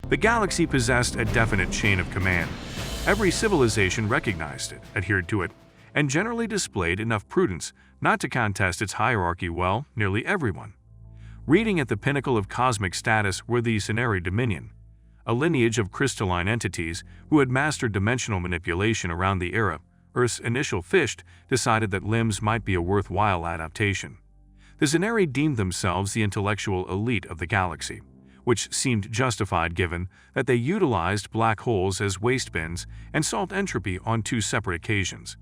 The galaxy possessed a definite chain of command. Every civilization recognized it, adhered to it, and generally displayed enough prudence not to contest its hierarchy. Well, nearly everyone. Reading at the pinnacle of cosmic status were the Cenari Dominion, a lineage of crystalline entities who had mastered dimensional manipulation around the era. Earth's initial fisht decided that limbs might be a worthwhile adaptation. The Cenari deemed themselves the intellectual elite of the galaxy, which seemed justified given that they utilized black holes as waste bins and solved entropy on two separate occasions.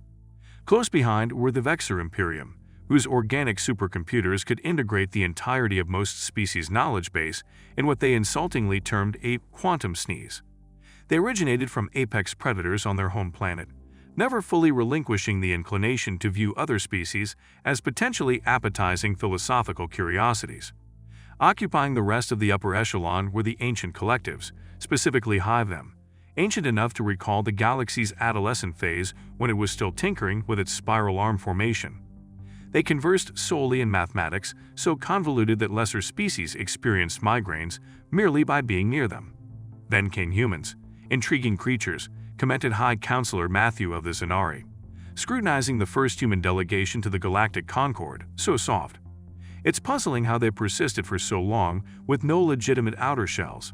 Close behind were the Vexor Imperium, whose organic supercomputers could integrate the entirety of most species' knowledge base in what they insultingly termed a quantum sneeze. They originated from apex predators on their home planet, never fully relinquishing the inclination to view other species as potentially appetizing philosophical curiosities. Occupying the rest of the upper echelon were the ancient collectives, specifically HFY, ancient enough to recall the galaxy's adolescent phase when it was still tinkering with its spiral arm formation. They conversed solely in mathematics, so convoluted that lesser species experienced migraines merely by being near them. Then came humans, intriguing creatures, commented High Counselor Matthew of the Cenari, scrutinizing the first human delegation to the Galactic Concord, so soft. It's puzzling how they persisted for so long with no legitimate outer shells.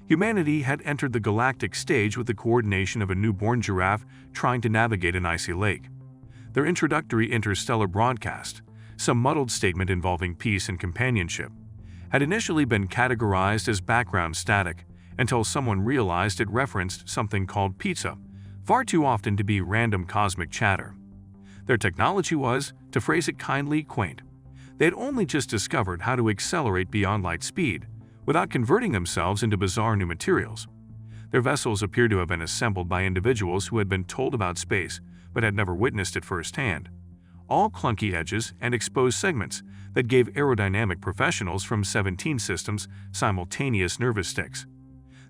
Humanity had entered the galactic stage with the coordination of a newborn giraffe trying to navigate an icy lake. Their introductory interstellar broadcast, some muddled statement involving peace and companionship, had initially been categorized as background static until someone realized it referenced something called pizza, far too often to be random cosmic chatter. Their technology was, to phrase it kindly, quaint. They had only just discovered how to accelerate beyond light speed, without converting themselves into bizarre new materials. Their vessels appeared to have been assembled by individuals who had been told about space but had never witnessed it firsthand. All clunky edges and exposed segments that gave aerodynamic professionals from 17 systems simultaneous nervous sticks.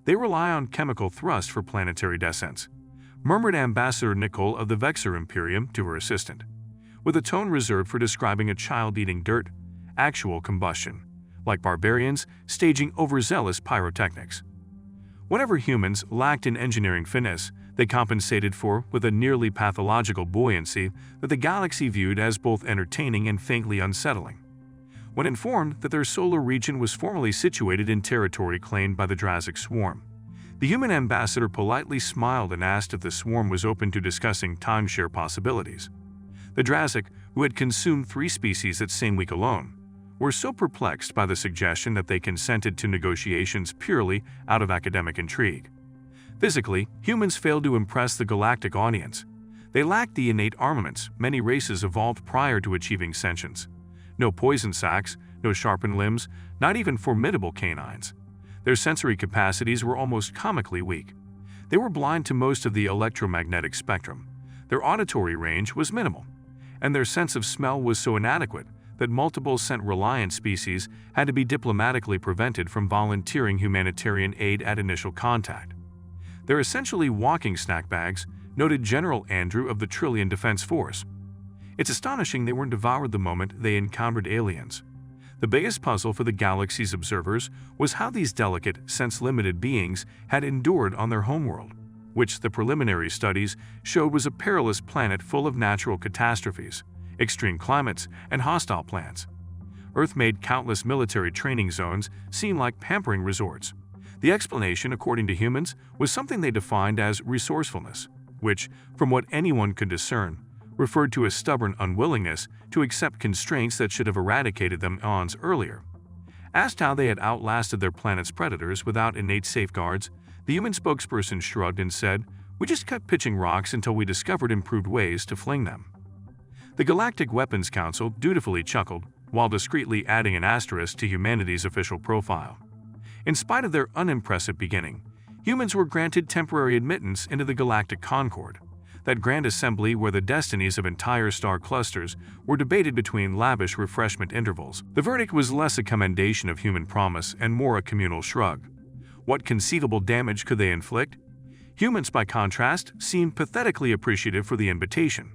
They rely on chemical thrust for planetary descents, murmured Ambassador Nicole of the Vexor Imperium to her assistant, with a tone reserved for describing a child eating dirt, actual combustion, like barbarians staging overzealous pyrotechnics. Whatever humans lacked in engineering finesse, they compensated for with a nearly pathological buoyancy that the galaxy viewed as both entertaining and faintly unsettling. When informed that their solar region was formerly situated in territory claimed by the Drazic swarm, the human ambassador politely smiled and asked if the swarm was open to discussing timeshare possibilities. The Drazic, who had consumed 3 species that same week alone, were so perplexed by the suggestion that they consented to negotiations purely out of academic intrigue. Physically, humans failed to impress the galactic audience. They lacked the innate armaments many races evolved prior to achieving sentience. No poison sacs, no sharpened limbs, not even formidable canines. Their sensory capacities were almost comically weak. They were blind to most of the electromagnetic spectrum. Their auditory range was minimal, and their sense of smell was so inadequate that multiple scent-reliant species had to be diplomatically prevented from volunteering humanitarian aid at initial contact. They're essentially walking snack bags, noted General Andrew of the Trillion Defense Force. It's astonishing they weren't devoured the moment they encountered aliens. The biggest puzzle for the galaxy's observers was how these delicate, sense-limited beings had endured on their homeworld, which the preliminary studies showed was a perilous planet full of natural catastrophes, extreme climates, and hostile plants. Earth made countless military training zones seem like pampering resorts. The explanation, according to humans, was something they defined as resourcefulness, which, from what anyone could discern, referred to a stubborn unwillingness to accept constraints that should have eradicated them eons earlier. Asked how they had outlasted their planet's predators without innate safeguards, the human spokesperson shrugged and said, "We just kept pitching rocks until we discovered improved ways to fling them." The Galactic Weapons Council dutifully chuckled, while discreetly adding an asterisk to humanity's official profile. In spite of their unimpressive beginning, humans were granted temporary admittance into the Galactic Concord, that grand assembly where the destinies of entire star clusters were debated between lavish refreshment intervals. The verdict was less a commendation of human promise and more a communal shrug. What conceivable damage could they inflict? Humans, by contrast, seemed pathetically appreciative for the invitation.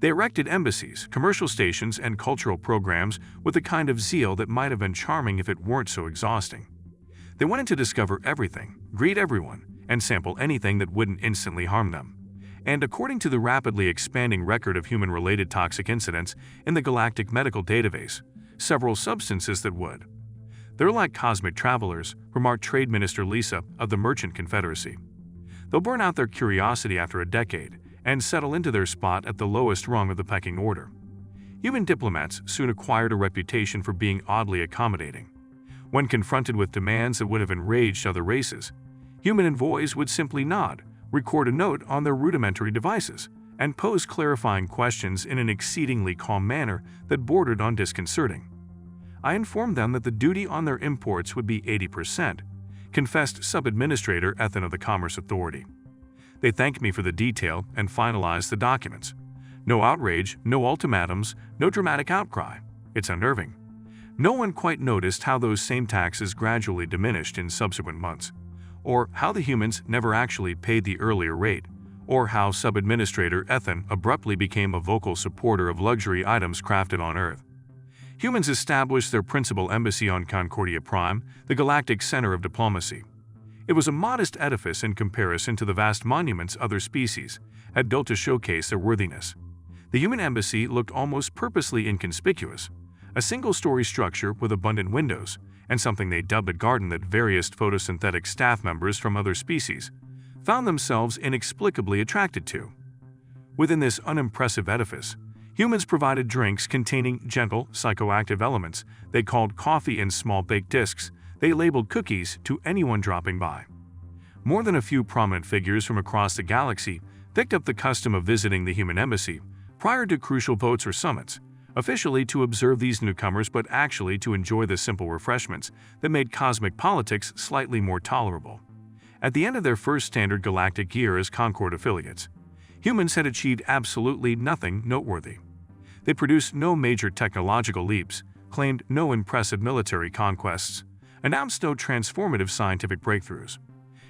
They erected embassies, commercial stations, and cultural programs with a kind of zeal that might have been charming if it weren't so exhausting. They wanted to discover everything, greet everyone, and sample anything that wouldn't instantly harm them. And according to the rapidly expanding record of human-related toxic incidents in the Galactic Medical Database, several substances that would. They're like cosmic travelers, remarked Trade Minister Lisa of the Merchant Confederacy. They'll burn out their curiosity after a decade and settle into their spot at the lowest rung of the pecking order. Human diplomats soon acquired a reputation for being oddly accommodating. When confronted with demands that would have enraged other races, human envoys would simply nod, record a note on their rudimentary devices, and pose clarifying questions in an exceedingly calm manner that bordered on disconcerting. I informed them that the duty on their imports would be 80%, confessed Sub-Administrator Ethan of the Commerce Authority. They thanked me for the detail and finalized the documents. No outrage, no ultimatums, no dramatic outcry. It's unnerving. No one quite noticed how those same taxes gradually diminished in subsequent months, or how the humans never actually paid the earlier rate, or how Sub-Administrator Ethan abruptly became a vocal supporter of luxury items crafted on Earth. Humans established their principal embassy on Concordia Prime, the galactic center of diplomacy. It was a modest edifice in comparison to the vast monuments other species had built to showcase their worthiness. The human embassy looked almost purposely inconspicuous, a single-story structure with abundant windows, and something they dubbed a garden that various photosynthetic staff members from other species found themselves inexplicably attracted to. Within this unimpressive edifice, humans provided drinks containing gentle, psychoactive elements they called coffee in small baked discs. They labeled cookies to anyone dropping by. More than a few prominent figures from across the galaxy picked up the custom of visiting the human embassy prior to crucial votes or summits, officially to observe these newcomers but actually to enjoy the simple refreshments that made cosmic politics slightly more tolerable. At the end of their first standard galactic year as Concord affiliates, humans had achieved absolutely nothing noteworthy. They produced no major technological leaps, claimed no impressive military conquests, announced no transformative scientific breakthroughs.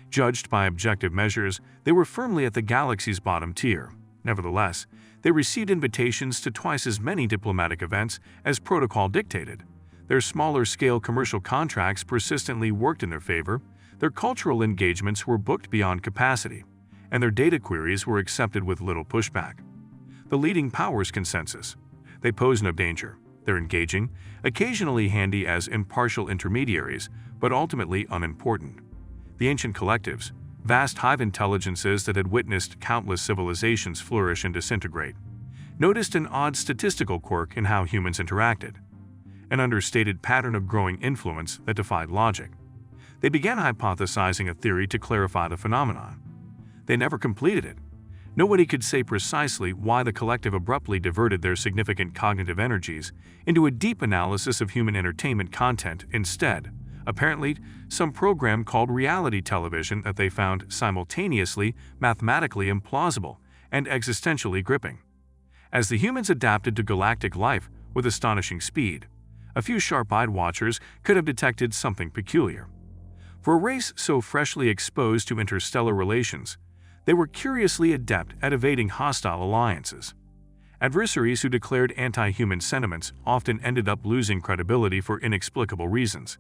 Judged by objective measures, they were firmly at the galaxy's bottom tier. Nevertheless, they received invitations to twice as many diplomatic events as protocol dictated. Their smaller-scale commercial contracts persistently worked in their favor, their cultural engagements were booked beyond capacity, and their data queries were accepted with little pushback. The leading powers' consensus: they pose no danger. They're engaging, occasionally handy as impartial intermediaries, but ultimately unimportant. The ancient collectives, vast hive intelligences that had witnessed countless civilizations flourish and disintegrate, noticed an odd statistical quirk in how humans interacted, an understated pattern of growing influence that defied logic. They began hypothesizing a theory to clarify the phenomenon. They never completed it. Nobody could say precisely why the collective abruptly diverted their significant cognitive energies into a deep analysis of human entertainment content instead. Apparently, some program called reality television that they found simultaneously mathematically implausible and existentially gripping. As the humans adapted to galactic life with astonishing speed, a few sharp-eyed watchers could have detected something peculiar. For a race so freshly exposed to interstellar relations, they were curiously adept at evading hostile alliances. Adversaries who declared anti-human sentiments often ended up losing credibility for inexplicable reasons,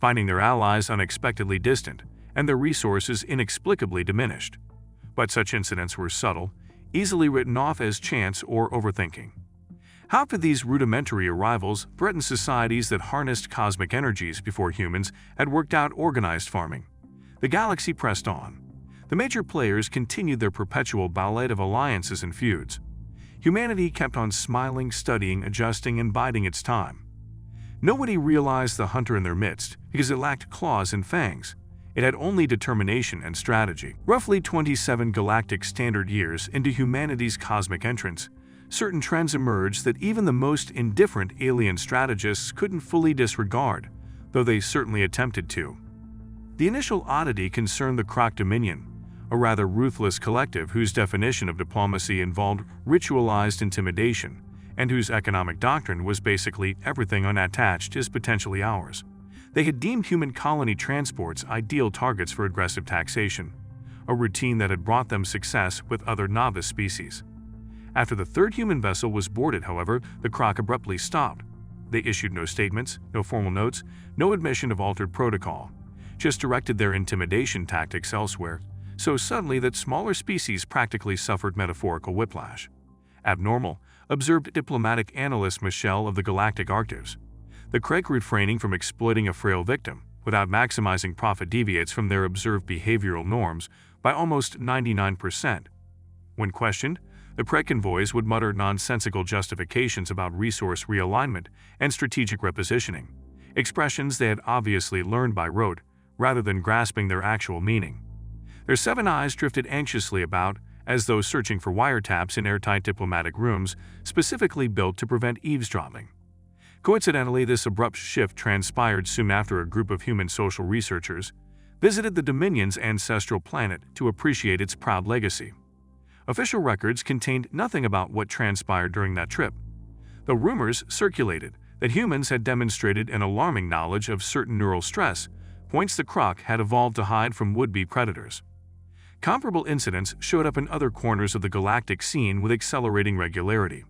finding their allies unexpectedly distant and their resources inexplicably diminished. But such incidents were subtle, easily written off as chance or overthinking. How could these rudimentary arrivals threaten societies that harnessed cosmic energies before humans had worked out organized farming? The galaxy pressed on. The major players continued their perpetual ballet of alliances and feuds. Humanity kept on smiling, studying, adjusting, and biding its time. Nobody realized the hunter in their midst because it lacked claws and fangs. It had only determination and strategy. Roughly 27 galactic standard years into humanity's cosmic entrance, certain trends emerged that even the most indifferent alien strategists couldn't fully disregard, though they certainly attempted to. The initial oddity concerned the Croc Dominion, a rather ruthless collective whose definition of diplomacy involved ritualized intimidation, and whose economic doctrine was basically everything unattached is potentially ours. They had deemed human colony transports ideal targets for aggressive taxation, a routine that had brought them success with other novice species. After the third human vessel was boarded, however, the Croc abruptly stopped. They issued no statements, no formal notes, no admission of altered protocol, just directed their intimidation tactics elsewhere, so suddenly that smaller species practically suffered metaphorical whiplash. Abnormal, observed diplomatic analyst Michelle of the Galactic Archives. The Craig refraining from exploiting a frail victim without maximizing profit deviates from their observed behavioral norms by almost 99%. When questioned, the Craig convoys would mutter nonsensical justifications about resource realignment and strategic repositioning, expressions they had obviously learned by rote rather than grasping their actual meaning. Their seven eyes drifted anxiously about as though searching for wiretaps in airtight diplomatic rooms specifically built to prevent eavesdropping. Coincidentally, this abrupt shift transpired soon after a group of human social researchers visited the Dominion's ancestral planet to appreciate its proud legacy. Official records contained nothing about what transpired during that trip, though rumors circulated that humans had demonstrated an alarming knowledge of certain neural stress points the croc had evolved to hide from would-be predators. Comparable incidents showed up in other corners of the galactic scene with accelerating regularity.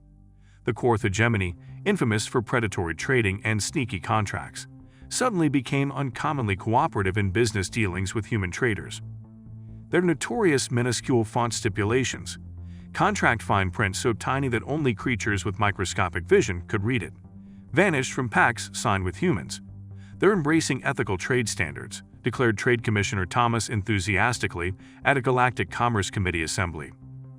The Korth hegemony, infamous for predatory trading and sneaky contracts, suddenly became uncommonly cooperative in business dealings with human traders. Their notorious minuscule font stipulations, contract fine print so tiny that only creatures with microscopic vision could read it, vanished from pacts signed with humans. They're embracing ethical trade standards, declared Trade Commissioner Thomas enthusiastically at a Galactic Commerce Committee assembly.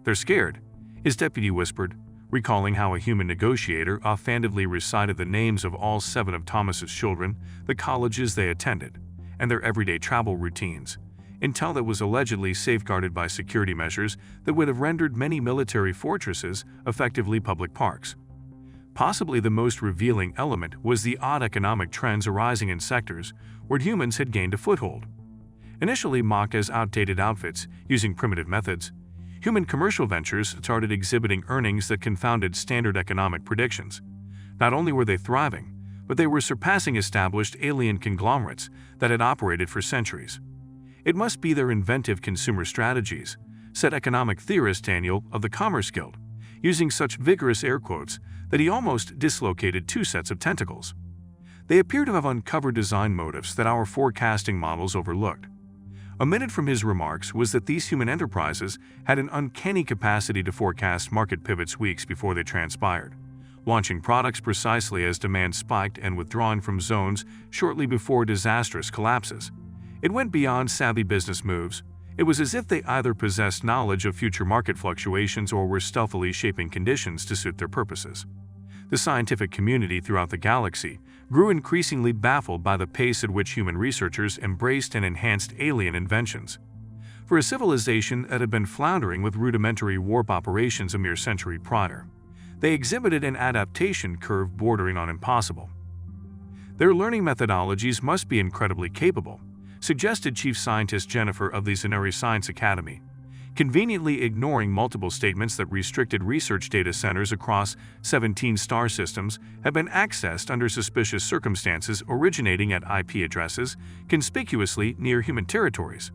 They're scared, his deputy whispered, recalling how a human negotiator offhandedly recited the names of all 7 of Thomas's children, the colleges they attended, and their everyday travel routines, intel that was allegedly safeguarded by security measures that would have rendered many military fortresses effectively public parks. Possibly the most revealing element was the odd economic trends arising in sectors where humans had gained a foothold. Initially mocked as outdated outfits using primitive methods, human commercial ventures started exhibiting earnings that confounded standard economic predictions. Not only were they thriving, but they were surpassing established alien conglomerates that had operated for centuries. It must be their inventive consumer strategies, said economic theorist Daniel of the Commerce Guild, using such vigorous air quotes that he almost dislocated 2 sets of tentacles. They appear to have uncovered design motives that our forecasting models overlooked. Omitted from his remarks was that these human enterprises had an uncanny capacity to forecast market pivots weeks before they transpired, launching products precisely as demand spiked and withdrawing from zones shortly before disastrous collapses. It went beyond savvy business moves. It was as if they either possessed knowledge of future market fluctuations or were stealthily shaping conditions to suit their purposes. The scientific community throughout the galaxy grew increasingly baffled by the pace at which human researchers embraced and enhanced alien inventions. For a civilization that had been floundering with rudimentary warp operations a mere century prior, they exhibited an adaptation curve bordering on impossible. Their learning methodologies must be incredibly capable, suggested Chief Scientist Jennifer of the Zenari Science Academy, conveniently ignoring multiple statements that restricted research data centers across 17 star systems had been accessed under suspicious circumstances originating at IP addresses conspicuously near human territories.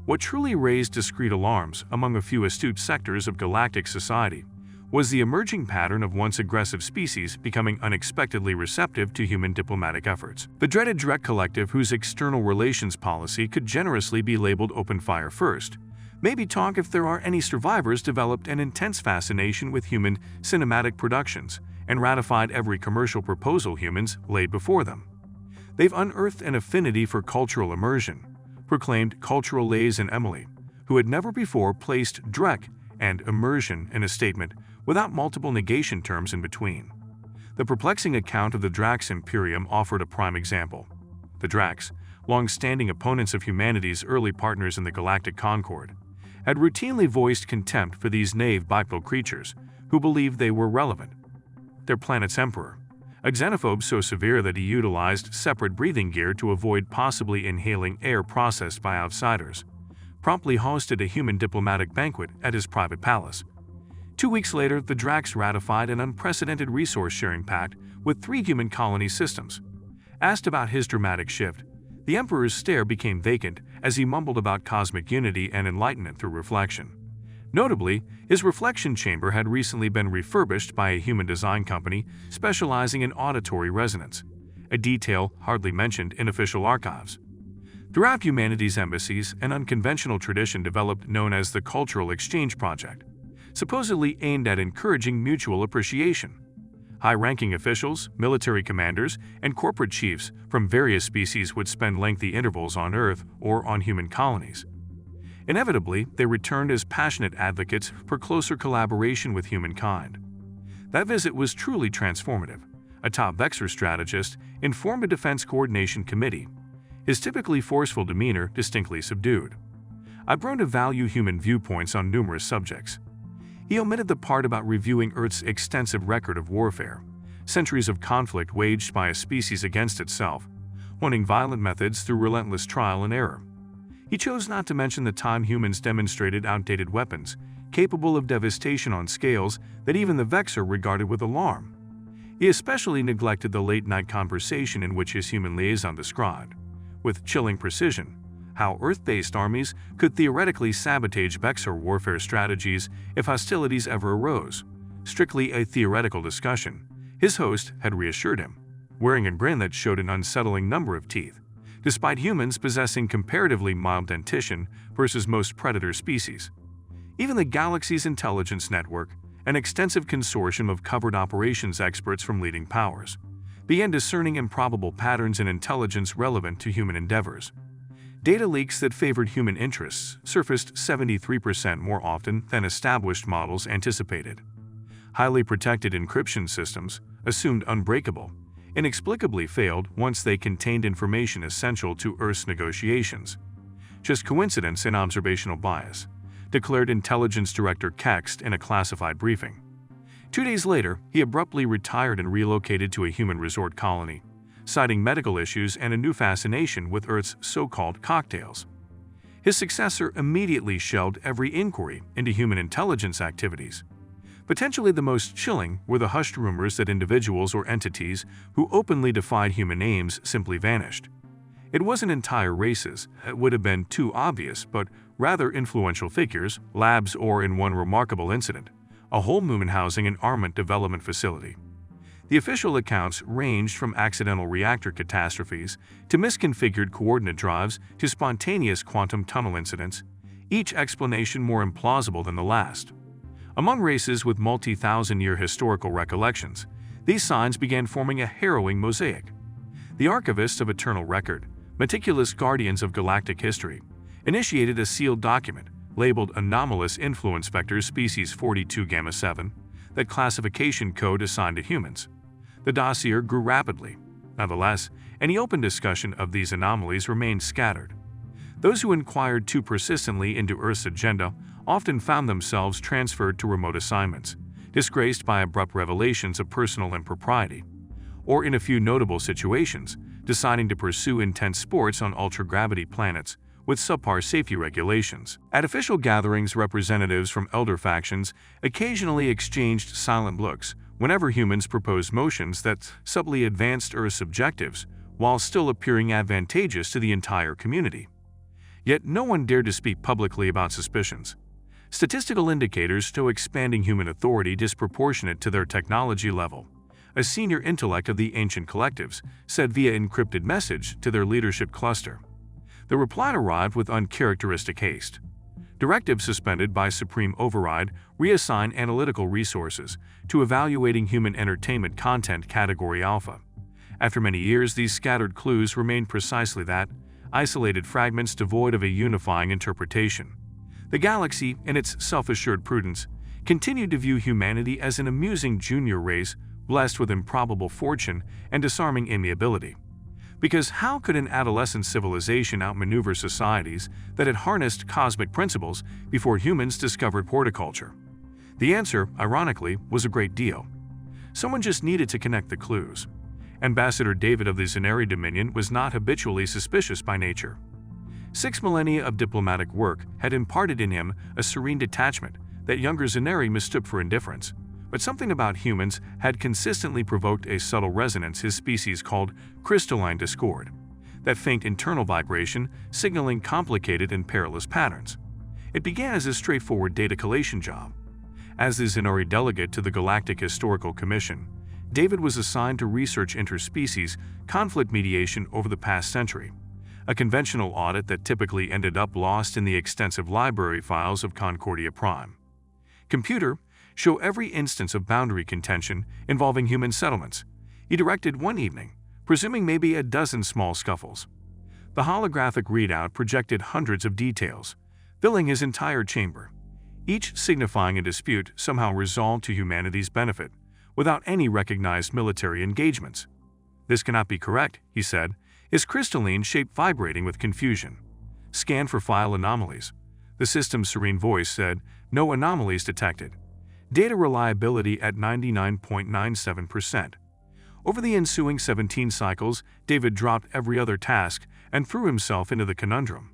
What truly raised discrete alarms among a few astute sectors of galactic society was the emerging pattern of once aggressive species becoming unexpectedly receptive to human diplomatic efforts. The dreaded Drek Collective, whose external relations policy could generously be labeled open fire first, maybe talk if there are any survivors, developed an intense fascination with human cinematic productions and ratified every commercial proposal humans laid before them. They've unearthed an affinity for cultural immersion, proclaimed cultural Lays and Emily, who had never before placed Drek and immersion in a statement without multiple negation terms in between. The perplexing account of the Drax Imperium offered a prime example. The Drax, long-standing opponents of humanity's early partners in the Galactic Concord, had routinely voiced contempt for these naive bipedal creatures who believed they were relevant. Their planet's emperor, a xenophobe so severe that he utilized separate breathing gear to avoid possibly inhaling air processed by outsiders, promptly hosted a human diplomatic banquet at his private palace. 2 weeks later, the Drax ratified an unprecedented resource-sharing pact with 3 human colony systems. Asked about his dramatic shift, the Emperor's stare became vacant as he mumbled about cosmic unity and enlightenment through reflection. Notably, his reflection chamber had recently been refurbished by a human design company specializing in auditory resonance, a detail hardly mentioned in official archives. Throughout humanity's embassies, an unconventional tradition developed known as the Cultural Exchange Project, supposedly aimed at encouraging mutual appreciation. High-ranking officials, military commanders, and corporate chiefs from various species would spend lengthy intervals on Earth or on human colonies. Inevitably, they returned as passionate advocates for closer collaboration with humankind. That visit was truly transformative. A top Vexor strategist informed a Defense Coordination Committee, his typically forceful demeanor distinctly subdued. "I've grown to value human viewpoints on numerous subjects." He omitted the part about reviewing Earth's extensive record of warfare, centuries of conflict waged by a species against itself, honing violent methods through relentless trial and error. He chose not to mention the time humans demonstrated outdated weapons, capable of devastation on scales that even the Vexor regarded with alarm. He especially neglected the late-night conversation in which his human liaison described, with chilling precision, how Earth-based armies could theoretically sabotage Vexor warfare strategies if hostilities ever arose. Strictly a theoretical discussion, his host had reassured him, wearing a grin that showed an unsettling number of teeth, despite humans possessing comparatively mild dentition versus most predator species. Even the galaxy's intelligence network, an extensive consortium of covert operations experts from leading powers, began discerning improbable patterns in intelligence relevant to human endeavors. Data leaks that favored human interests surfaced 73% more often than established models anticipated. Highly protected encryption systems, assumed unbreakable, inexplicably failed once they contained information essential to Earth's negotiations. "Just coincidence and observational bias," declared Intelligence Director Kext in a classified briefing. 2 days later, he abruptly retired and relocated to a human resort colony, citing medical issues and a new fascination with Earth's so-called cocktails. His successor immediately shelved every inquiry into human intelligence activities. Potentially the most chilling were the hushed rumors that individuals or entities who openly defied human aims simply vanished. It wasn't entire races, it would have been too obvious, but rather influential figures, labs, or in one remarkable incident, a whole moon housing an armament development facility. The official accounts ranged from accidental reactor catastrophes to misconfigured coordinate drives to spontaneous quantum tunnel incidents, each explanation more implausible than the last. Among races with multi-thousand-year historical recollections, these signs began forming a harrowing mosaic. The archivists of eternal record, meticulous guardians of galactic history, initiated a sealed document labeled Anomalous Influence Vector Species 42 Gamma 7, that classification code assigned to humans. The dossier grew rapidly. Nonetheless, any open discussion of these anomalies remained scattered. Those who inquired too persistently into Earth's agenda often found themselves transferred to remote assignments, disgraced by abrupt revelations of personal impropriety, or in a few notable situations, deciding to pursue intense sports on ultra-gravity planets with subpar safety regulations. At official gatherings, representatives from elder factions occasionally exchanged silent looks whenever humans proposed motions that subtly advanced Earth's objectives while still appearing advantageous to the entire community. Yet no one dared to speak publicly about suspicions. Statistical indicators show expanding human authority disproportionate to their technology level, a senior intellect of the ancient collectives said via encrypted message to their leadership cluster. The reply arrived with uncharacteristic haste. Directives suspended by Supreme Override reassign analytical resources to evaluating human entertainment content category Alpha. After many years, these scattered clues remained precisely that, isolated fragments devoid of a unifying interpretation. The galaxy, in its self-assured prudence, continued to view humanity as an amusing junior race blessed with improbable fortune and disarming amiability. Because how could an adolescent civilization outmaneuver societies that had harnessed cosmic principles before humans discovered horticulture? The answer, ironically, was a great deal. Someone just needed to connect the clues. Ambassador David of the Zenari Dominion was not habitually suspicious by nature. 6 millennia of diplomatic work had imparted in him a serene detachment that younger Zenari mistook for indifference. But something about humans had consistently provoked a subtle resonance his species called crystalline discord, that faint internal vibration signaling complicated and perilous patterns. It began as a straightforward data collation job. As the Zenari delegate to the Galactic Historical Commission, David was assigned to research interspecies conflict mediation over the past century, a conventional audit that typically ended up lost in the extensive library files of Concordia Prime. Computer, show every instance of boundary contention involving human settlements. He directed one evening, presuming maybe a dozen small scuffles. The holographic readout projected hundreds of details, filling his entire chamber, each signifying a dispute somehow resolved to humanity's benefit, without any recognized military engagements. "This cannot be correct," he said, his crystalline shape vibrating with confusion. "Scan for file anomalies." The system's serene voice said, "No anomalies detected." Data reliability at 99.97%. Over the ensuing 17 cycles, David dropped every other task and threw himself into the conundrum.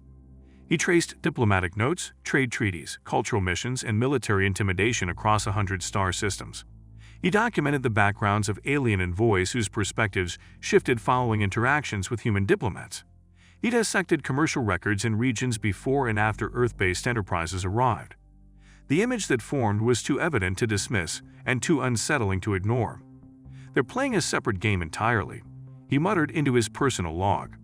He traced diplomatic notes, trade treaties, cultural missions, and military intimidation across 100 star systems. He documented the backgrounds of alien envoys whose perspectives shifted following interactions with human diplomats. He dissected commercial records in regions before and after Earth-based enterprises arrived. The image that formed was too evident to dismiss and too unsettling to ignore. "They're playing a separate game entirely," he muttered into his personal log.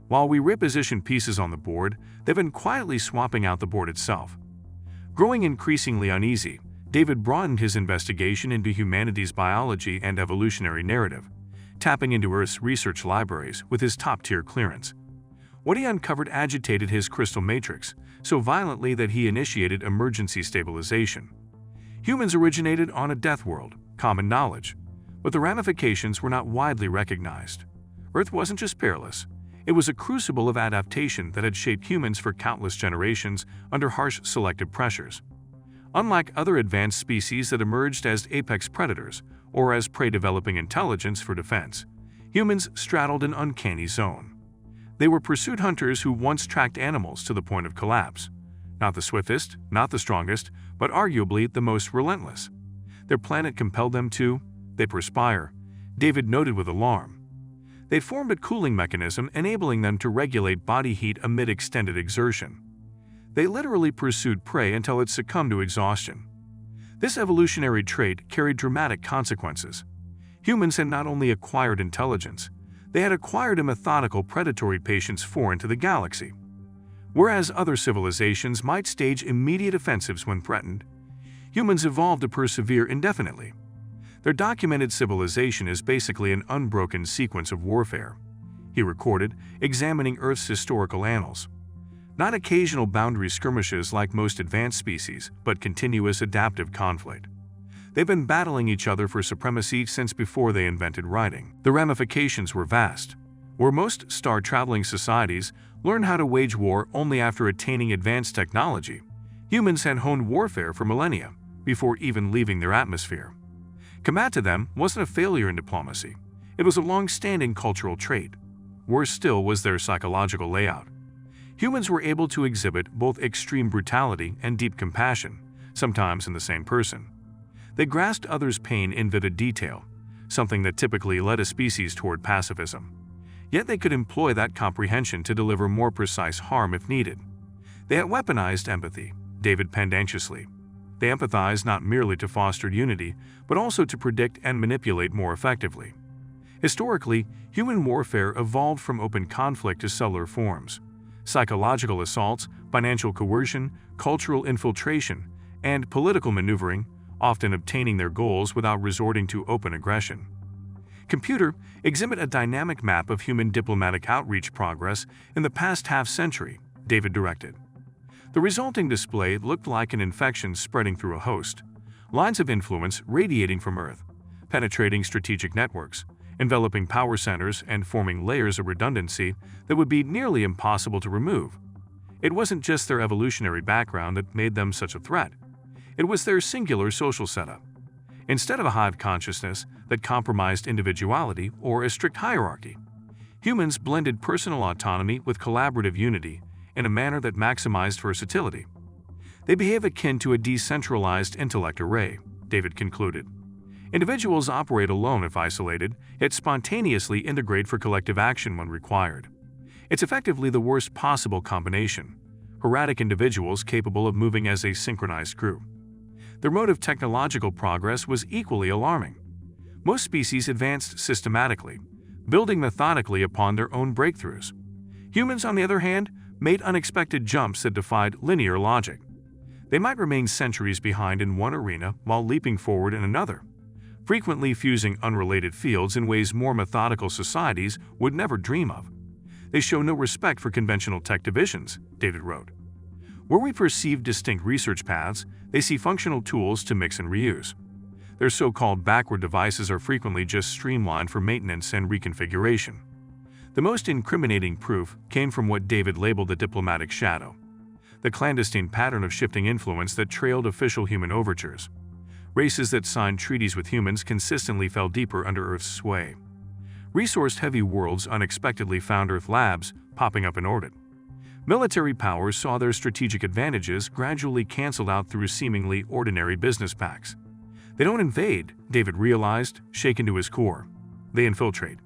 "While we reposition pieces on the board, they've been quietly swapping out the board itself." Growing increasingly uneasy, David broadened his investigation into humanity's biology and evolutionary narrative, tapping into Earth's research libraries with his top-tier clearance. What he uncovered agitated his crystal matrix so violently that he initiated emergency stabilization. Humans originated on a death world, common knowledge, but the ramifications were not widely recognized. Earth wasn't just perilous. It was a crucible of adaptation that had shaped humans for countless generations under harsh selective pressures. Unlike other advanced species that emerged as apex predators or as prey developing intelligence for defense, humans straddled an uncanny zone. They were pursuit hunters who once tracked animals to the point of collapse. Not the swiftest, not the strongest, but arguably the most relentless. Their planet compelled them to. They perspire, David noted with alarm. They'd formed a cooling mechanism enabling them to regulate body heat amid extended exertion. They literally pursued prey until it succumbed to exhaustion. This evolutionary trait carried dramatic consequences. Humans had not only acquired intelligence, they had acquired a methodical predatory patience far into the galaxy. Whereas other civilizations might stage immediate offensives when threatened, humans evolved to persevere indefinitely. Their documented civilization is basically an unbroken sequence of warfare, he recorded, examining Earth's historical annals. Not occasional boundary skirmishes like most advanced species, but continuous adaptive conflict. They've been battling each other for supremacy since before they invented writing. The ramifications were vast. Where most star-traveling societies learn how to wage war only after attaining advanced technology, humans had honed warfare for millennia before even leaving their atmosphere. Combat to them wasn't a failure in diplomacy. It was a long-standing cultural trait. Worse still was their psychological layout. Humans were able to exhibit both extreme brutality and deep compassion, sometimes in the same person. They grasped others' pain in vivid detail, something that typically led a species toward pacifism. Yet they could employ that comprehension to deliver more precise harm if needed. They had weaponized empathy, David penned anxiously. They empathized not merely to foster unity, but also to predict and manipulate more effectively. Historically, human warfare evolved from open conflict to subtler forms. Psychological assaults, financial coercion, cultural infiltration, and political maneuvering, often obtaining their goals without resorting to open aggression. Computer, exhibit a dynamic map of human diplomatic outreach progress in the past half-century, David directed. The resulting display looked like an infection spreading through a host, lines of influence radiating from Earth, penetrating strategic networks, enveloping power centers and forming layers of redundancy that would be nearly impossible to remove. It wasn't just their evolutionary background that made them such a threat. It was their singular social setup. Instead of a hive consciousness that compromised individuality or a strict hierarchy, humans blended personal autonomy with collaborative unity in a manner that maximized versatility. They behave akin to a decentralized intellect array, David concluded. Individuals operate alone if isolated, yet spontaneously integrate for collective action when required. It's effectively the worst possible combination: erratic individuals capable of moving as a synchronized group. Their mode of technological progress was equally alarming. Most species advanced systematically, building methodically upon their own breakthroughs. Humans, on the other hand, made unexpected jumps that defied linear logic. They might remain centuries behind in one arena while leaping forward in another, frequently fusing unrelated fields in ways more methodical societies would never dream of. They show no respect for conventional tech divisions, David wrote. Where we perceive distinct research paths, they see functional tools to mix and reuse. Their so-called backward devices are frequently just streamlined for maintenance and reconfiguration. The most incriminating proof came from what David labeled the diplomatic shadow, the clandestine pattern of shifting influence that trailed official human overtures. Races that signed treaties with humans consistently fell deeper under Earth's sway. Resource-heavy worlds unexpectedly found Earth labs popping up in orbit. Military powers saw their strategic advantages gradually canceled out through seemingly ordinary business pacts. They don't invade, David realized, shaken to his core. They infiltrate.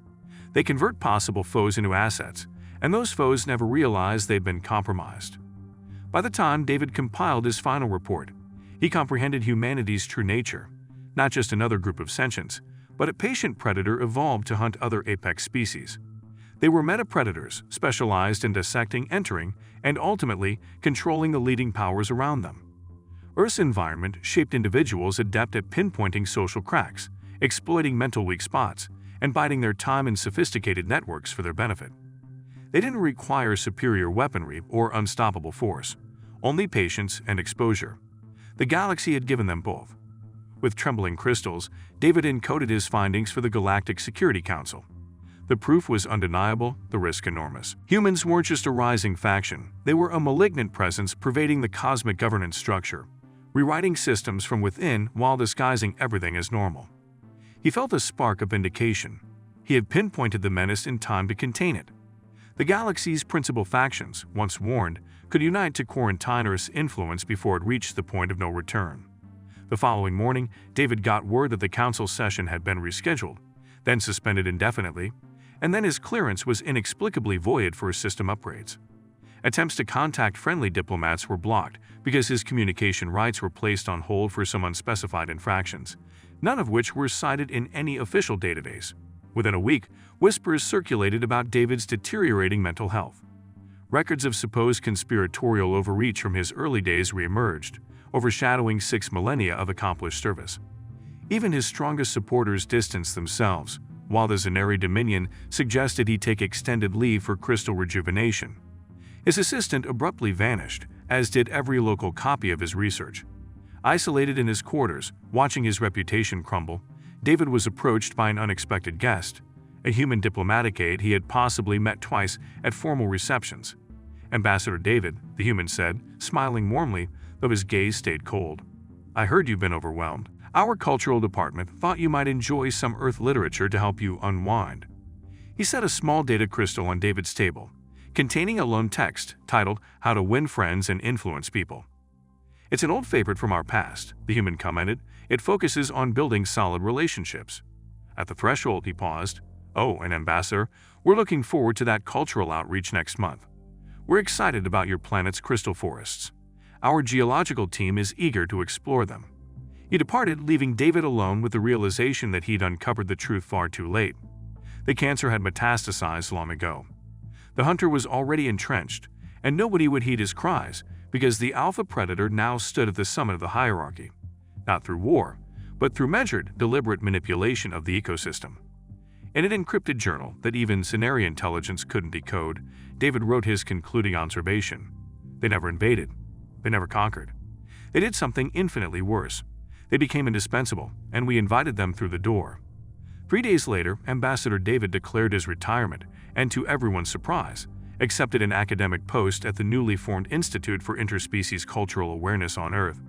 They convert possible foes into assets, and those foes never realize they've been compromised. By the time David compiled his final report, he comprehended humanity's true nature, not just another group of sentients, but a patient predator evolved to hunt other apex species. They were meta-predators, specialized in dissecting, entering, and ultimately controlling the leading powers around them. Earth's environment shaped individuals adept at pinpointing social cracks, exploiting mental weak spots, and biding their time in sophisticated networks for their benefit. They didn't require superior weaponry or unstoppable force, only patience and exposure. The galaxy had given them both. With trembling crystals, David encoded his findings for the Galactic Security Council. The proof was undeniable, the risk enormous. Humans weren't just a rising faction, they were a malignant presence pervading the cosmic governance structure, rewriting systems from within while disguising everything as normal. He felt a spark of vindication. He had pinpointed the menace in time to contain it. The galaxy's principal factions, once warned, could unite to quarantine Earth's influence before it reached the point of no return. The following morning, David got word that the council session had been rescheduled, then suspended indefinitely, and then his clearance was inexplicably voided for system upgrades. Attempts to contact friendly diplomats were blocked because his communication rights were placed on hold for some unspecified infractions, none of which were cited in any official database. Within a week, whispers circulated about David's deteriorating mental health. Records of supposed conspiratorial overreach from his early days reemerged, overshadowing 6 millennia of accomplished service. Even his strongest supporters distanced themselves, while the Zenari Dominion suggested he take extended leave for crystal rejuvenation. His assistant abruptly vanished, as did every local copy of his research. Isolated in his quarters, watching his reputation crumble, David was approached by an unexpected guest, a human diplomatic aide he had possibly met twice at formal receptions. Ambassador David, the human said, smiling warmly, though his gaze stayed cold. "I heard you've been overwhelmed. Our cultural department thought you might enjoy some Earth literature to help you unwind." He set a small data crystal on David's table, containing a lone text titled "How to Win Friends and Influence People." "It's an old favorite from our past," the human commented. "It focuses on building solid relationships." At the threshold, he paused. "Oh, and Ambassador, we're looking forward to that cultural outreach next month. We're excited about your planet's crystal forests. Our geological team is eager to explore them." He departed, leaving David alone with the realization that he'd uncovered the truth far too late. The cancer had metastasized long ago. The hunter was already entrenched, and nobody would heed his cries because the alpha predator now stood at the summit of the hierarchy, not through war, but through measured, deliberate manipulation of the ecosystem. In an encrypted journal that even Cenari intelligence couldn't decode, David wrote his concluding observation. They never invaded. They never conquered. They did something infinitely worse. They became indispensable, and we invited them through the door. 3 days later, Ambassador David declared his retirement, and to everyone's surprise, accepted an academic post at the newly formed Institute for Interspecies Cultural Awareness on Earth.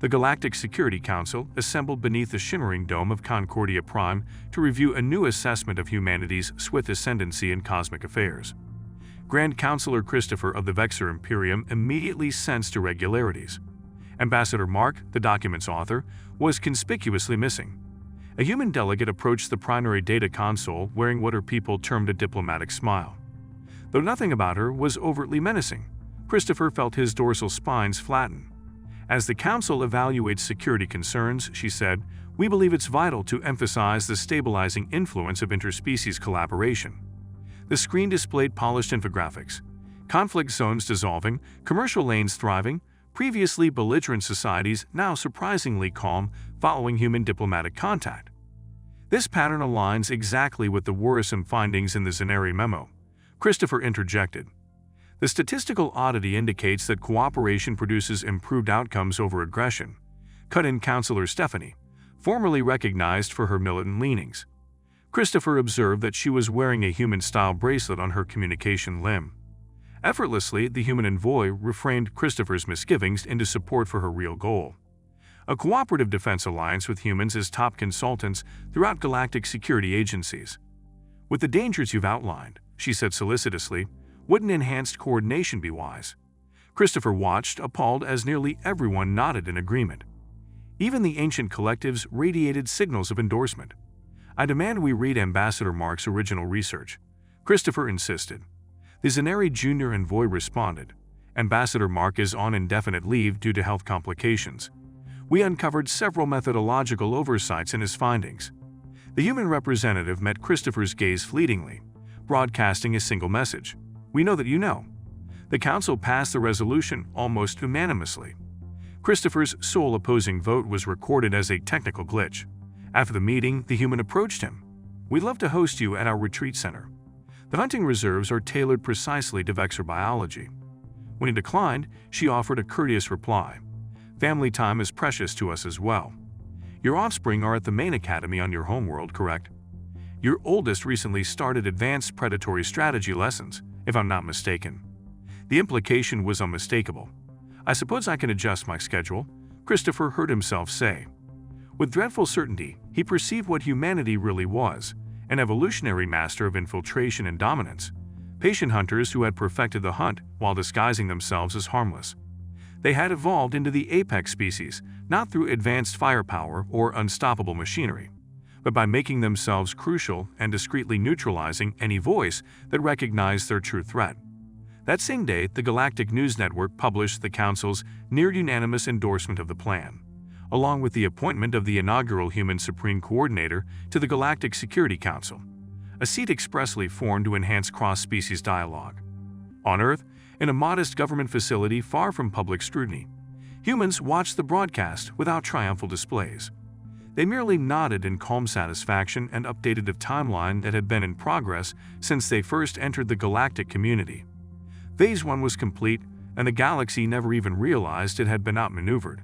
The Galactic Security Council assembled beneath the shimmering dome of Concordia Prime to review a new assessment of humanity's swift ascendancy in cosmic affairs. Grand Counselor Christopher of the Vexor Imperium immediately sensed irregularities. Ambassador Mark, the document's author, was conspicuously missing. A human delegate approached the primary data console wearing what her people termed a diplomatic smile. Though nothing about her was overtly menacing, Christopher felt his dorsal spines flatten. "As the Council evaluates security concerns," she said, "we believe it's vital to emphasize the stabilizing influence of interspecies collaboration." The screen displayed polished infographics. Conflict zones dissolving, commercial lanes thriving, previously belligerent societies now surprisingly calm following human diplomatic contact. This pattern aligns exactly with the worrisome findings in the Zaneri memo, Christopher interjected. The statistical oddity indicates that cooperation produces improved outcomes over aggression, cut in Counselor Stephanie, formerly recognized for her militant leanings. Christopher observed that she was wearing a human-style bracelet on her communication limb. Effortlessly, the human envoy reframed Christopher's misgivings into support for her real goal. A cooperative defense alliance with humans as top consultants throughout galactic security agencies. With the dangers you've outlined, she said solicitously, wouldn't enhanced coordination be wise? Christopher watched, appalled, as nearly everyone nodded in agreement. Even the ancient collectives radiated signals of endorsement. I demand we read Ambassador Mark's original research, Christopher insisted. The Zaneri Jr. envoy responded, Ambassador Mark is on indefinite leave due to health complications. We uncovered several methodological oversights in his findings. The human representative met Christopher's gaze fleetingly, broadcasting a single message. We know that you know. The council passed the resolution almost unanimously. Christopher's sole opposing vote was recorded as a technical glitch. After the meeting, the human approached him. We'd love to host you at our retreat center. The hunting reserves are tailored precisely to Vexor biology. When he declined, she offered a courteous reply. Family time is precious to us as well. Your offspring are at the main academy on your homeworld, correct? Your oldest recently started advanced predatory strategy lessons, if I'm not mistaken. The implication was unmistakable. I suppose I can adjust my schedule, Christopher heard himself say. With dreadful certainty, he perceived what humanity really was, an evolutionary master of infiltration and dominance, patient hunters who had perfected the hunt while disguising themselves as harmless. They had evolved into the apex species, not through advanced firepower or unstoppable machinery, but by making themselves crucial and discreetly neutralizing any voice that recognized their true threat. That same day, the Galactic News Network published the Council's near-unanimous endorsement of the plan, along with the appointment of the inaugural Human Supreme Coordinator to the Galactic Security Council, a seat expressly formed to enhance cross-species dialogue. On Earth, in a modest government facility far from public scrutiny, humans watched the broadcast without triumphal displays. They merely nodded in calm satisfaction and updated a timeline that had been in progress since they first entered the galactic community. Phase 1 was complete, and the galaxy never even realized it had been outmaneuvered.